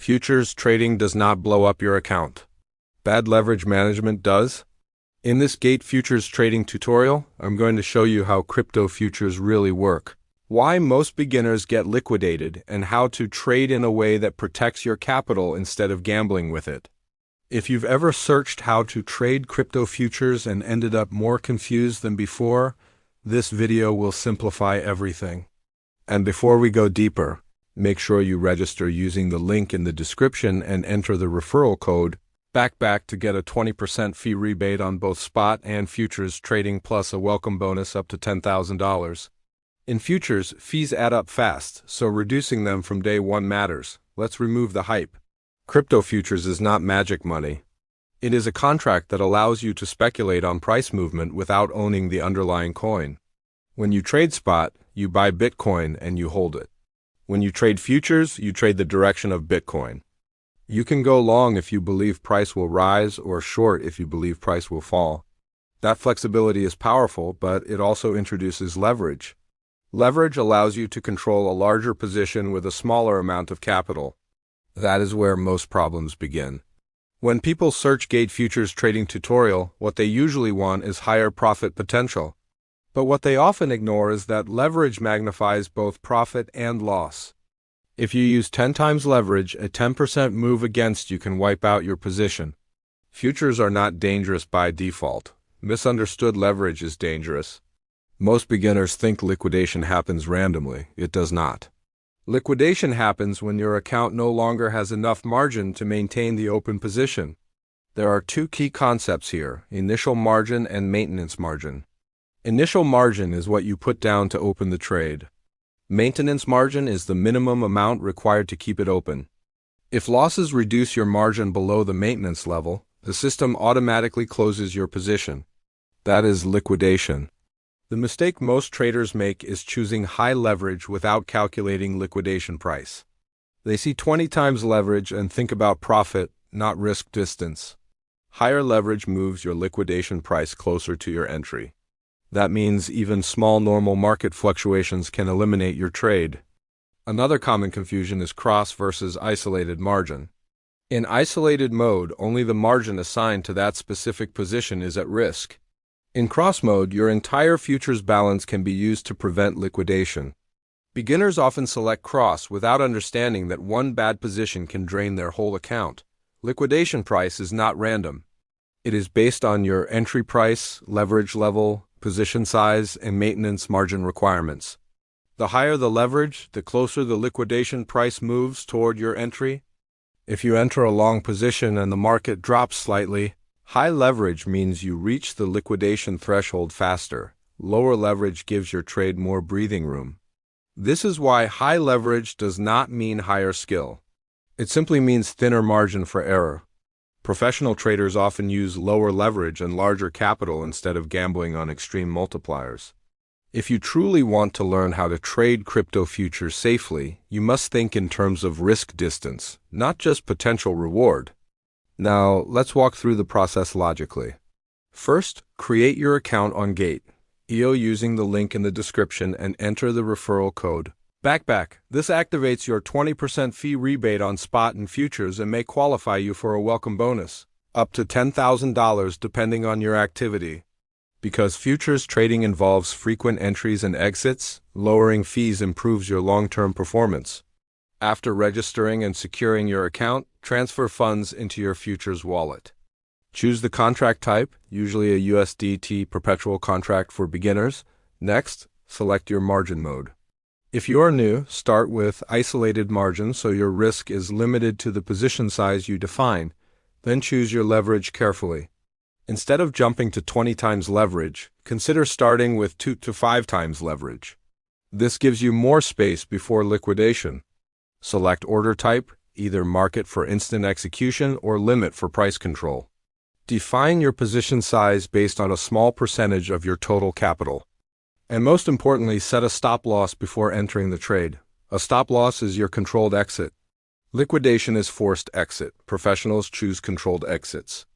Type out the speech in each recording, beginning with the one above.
Futures trading does not blow up your account. Bad leverage management does. In this Gate Futures trading tutorial, I'm going to show you how crypto futures really work, why most beginners get liquidated, and how to trade in a way that protects your capital instead of gambling with it. If you've ever searched how to trade crypto futures and ended up more confused than before, this video will simplify everything. And before we go deeper, make sure you register using the link in the description and enter the referral code BACK to get a 20% fee rebate on both spot and futures trading plus a welcome bonus up to $10,000. In futures, fees add up fast, so reducing them from day one matters. Let's remove the hype. Crypto futures is not magic money. It is a contract that allows you to speculate on price movement without owning the underlying coin. When you trade spot, you buy Bitcoin and you hold it. When you trade futures, you trade the direction of Bitcoin. You can go long if you believe price will rise or short if you believe price will fall. That flexibility is powerful, but it also introduces leverage. Leverage allows you to control a larger position with a smaller amount of capital. That is where most problems begin. When people search Gate Futures trading tutorial, what they usually want is higher profit potential. But what they often ignore is that leverage magnifies both profit and loss. If you use 10 times leverage, a 10% move against you can wipe out your position. Futures are not dangerous by default. Misunderstood leverage is dangerous. Most beginners think liquidation happens randomly. It does not. Liquidation happens when your account no longer has enough margin to maintain the open position. There are two key concepts here: initial margin and maintenance margin. Initial margin is what you put down to open the trade. Maintenance margin is the minimum amount required to keep it open. If losses reduce your margin below the maintenance level, the system automatically closes your position. That is liquidation. The mistake most traders make is choosing high leverage without calculating liquidation price. They see 20 times leverage and think about profit, not risk distance. Higher leverage moves your liquidation price closer to your entry. That means even small normal market fluctuations can eliminate your trade. Another common confusion is cross versus isolated margin. In isolated mode, only the margin assigned to that specific position is at risk. In cross mode, your entire futures balance can be used to prevent liquidation. Beginners often select cross without understanding that one bad position can drain their whole account. Liquidation price is not random. It is based on your entry price, leverage level, position size, and maintenance margin requirements. The higher the leverage, the closer the liquidation price moves toward your entry. If you enter a long position and the market drops slightly, high leverage means you reach the liquidation threshold faster. Lower leverage gives your trade more breathing room. This is why high leverage does not mean higher skill. It simply means thinner margin for error. Professional traders often use lower leverage and larger capital instead of gambling on extreme multipliers. If you truly want to learn how to trade crypto futures safely, you must think in terms of risk distance, not just potential reward. Now, let's walk through the process logically. First, create your account on Gate EO using the link in the description and enter the referral code BACK. This activates your 20% fee rebate on spot and futures and may qualify you for a welcome bonus, up to $10,000 depending on your activity. Because futures trading involves frequent entries and exits, lowering fees improves your long-term performance. After registering and securing your account, transfer funds into your futures wallet. Choose the contract type, usually a USDT perpetual contract for beginners. Next, select your margin mode. If you are new, start with isolated margin so your risk is limited to the position size you define. Then choose your leverage carefully. Instead of jumping to 20 times leverage, consider starting with 2 to 5 times leverage. This gives you more space before liquidation. Select order type, either market for instant execution or limit for price control. Define your position size based on a small percentage of your total capital. And most importantly, set a stop loss before entering the trade. A stop loss is your controlled exit. Liquidation is forced exit. Professionals choose controlled exits.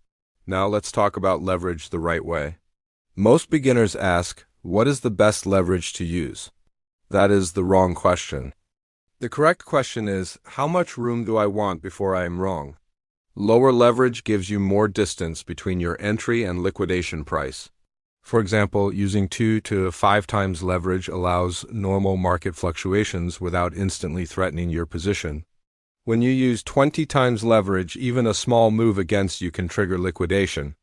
Now let's talk about leverage the right way. Most beginners ask, what is the best leverage to use? That is the wrong question. The correct question is, how much room do I want before I am wrong? Lower leverage gives you more distance between your entry and liquidation price. For example, using 2 to 5 times leverage allows normal market fluctuations without instantly threatening your position. When you use 20 times leverage, even a small move against you can trigger liquidation.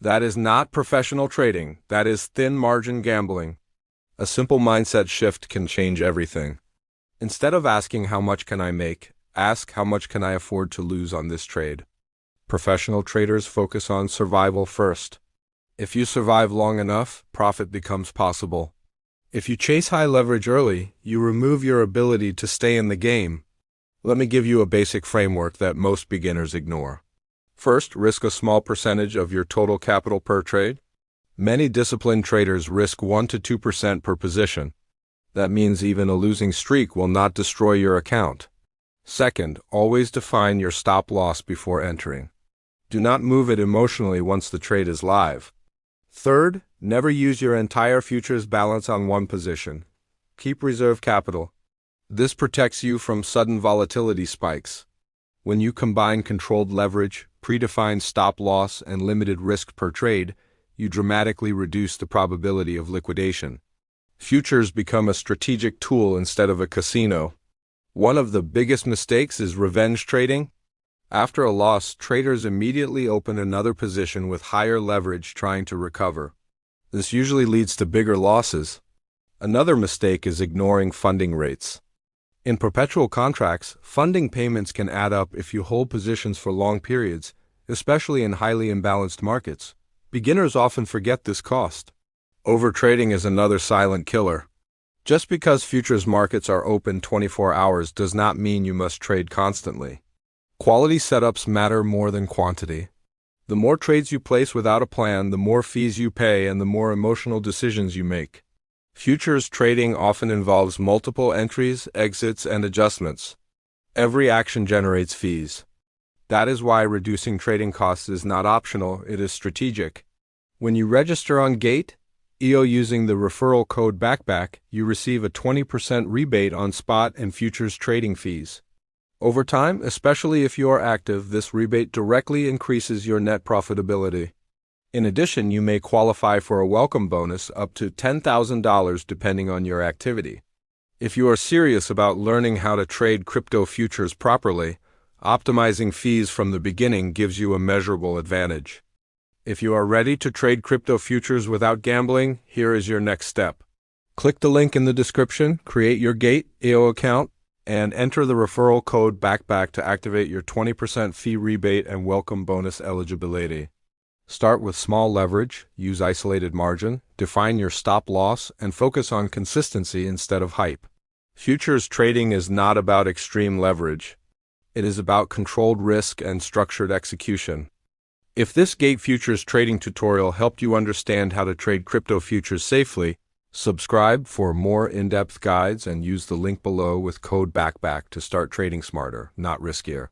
That is not professional trading, that is thin margin gambling. A simple mindset shift can change everything. Instead of asking how much can I make, ask how much can I afford to lose on this trade. Professional traders focus on survival first. If you survive long enough, profit becomes possible. If you chase high leverage early, you remove your ability to stay in the game. Let me give you a basic framework that most beginners ignore. First, risk a small percentage of your total capital per trade. Many disciplined traders risk 1 to 2% per position. That means even a losing streak will not destroy your account. Second, always define your stop loss before entering. Do not move it emotionally once the trade is live. Third, never use your entire futures balance on one position. Keep reserve capital. This protects you from sudden volatility spikes. When you combine controlled leverage, predefined stop loss, and limited risk per trade, you dramatically reduce the probability of liquidation. Futures become a strategic tool instead of a casino. One of the biggest mistakes is revenge trading. After a loss, traders immediately open another position with higher leverage trying to recover. This usually leads to bigger losses. Another mistake is ignoring funding rates. In perpetual contracts, funding payments can add up if you hold positions for long periods, especially in highly imbalanced markets. Beginners often forget this cost. Overtrading is another silent killer. Just because futures markets are open 24 hours does not mean you must trade constantly. Quality setups matter more than quantity. The more trades you place without a plan, the more fees you pay and the more emotional decisions you make. Futures trading often involves multiple entries, exits, and adjustments. Every action generates fees. That is why reducing trading costs is not optional, it is strategic. When you register on Gate, EO using the referral code BACKBACK, you receive a 20% rebate on spot and futures trading fees. Over time, especially if you are active, this rebate directly increases your net profitability. In addition, you may qualify for a welcome bonus up to $10,000 depending on your activity. If you are serious about learning how to trade crypto futures properly, optimizing fees from the beginning gives you a measurable advantage. If you are ready to trade crypto futures without gambling, here is your next step. Click the link in the description, create your Gate EO account, and enter the referral code BACKBACK to activate your 20% fee rebate and welcome bonus eligibility. Start with small leverage, use isolated margin, define your stop loss, and focus on consistency instead of hype. Futures trading is not about extreme leverage. It is about controlled risk and structured execution. If this Gate Futures trading tutorial helped you understand how to trade crypto futures safely, subscribe for more in-depth guides and use the link below with code BACKBACK to start trading smarter, not riskier.